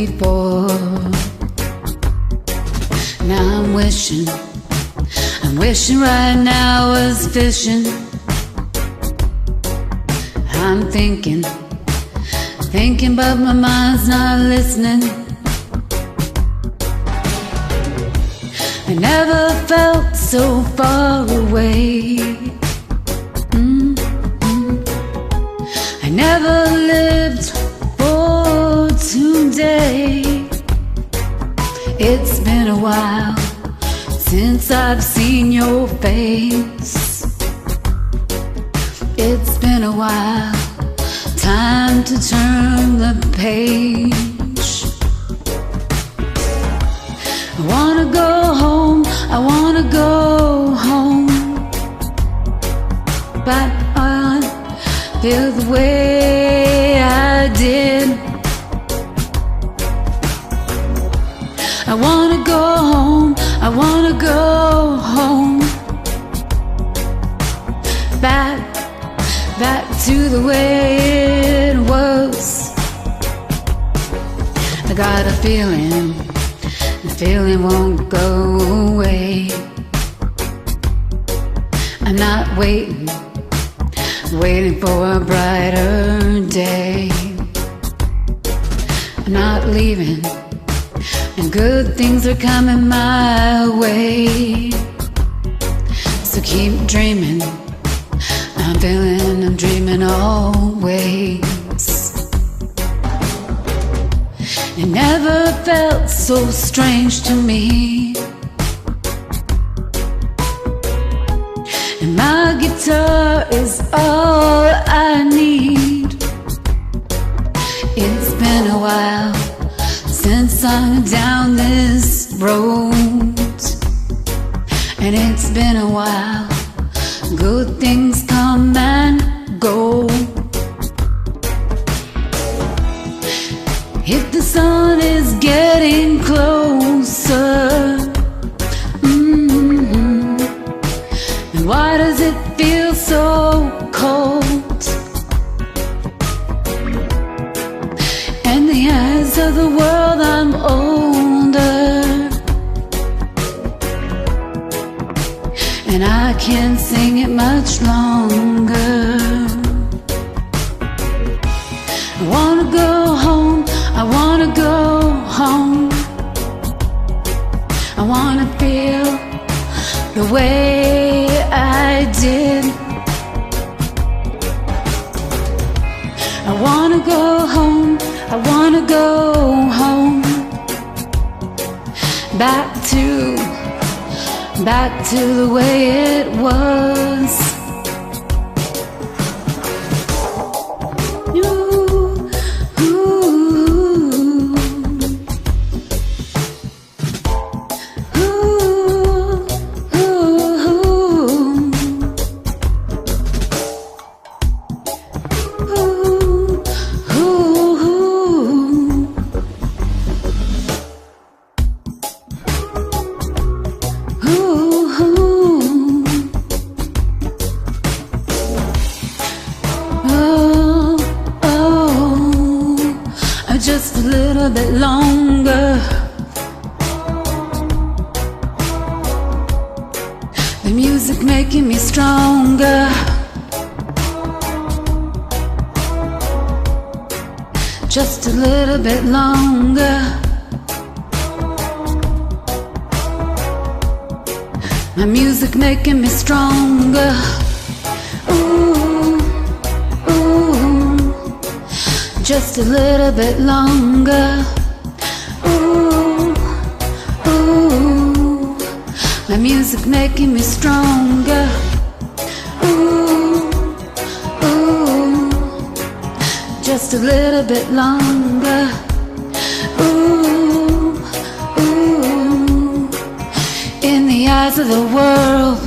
before. Now I'm wishing right now I was fishing. I'm thinking, but my mind's not listening. I never felt so far away. I never lived for today. It's been a while since I've seen your face. It's been a while, time to turn the page. I wanna go home, I wanna go home, but I feel the way I did. I wanna go home, I wanna go home, back to the way it was. I got a feeling, the feeling won't go away. I'm not waiting for a brighter day. I'm not leaving, and good things are coming my way. So keep dreaming, I'm feeling I'm dreaming always. It never felt so strange to me. And my guitar is all I need. It's been a while since I'm down this road, and it's been a while. Good things come and go. If the sun is getting closer, and why does it feel so cold? In the eyes of the world I'm older, and I can't sing it much longer. I wanna go home, I wanna go home. I wanna feel the way I did. I wanna go home, I wanna go home, back to the way it was. Just a little bit longer. The music making me stronger. Just a little bit longer. My music making me stronger. Ooh, ooh. Just a little bit longer. Ooh, ooh. My music making me stronger. Ooh, ooh. Just a little bit longer. Ooh, ooh. In the eyes of the world,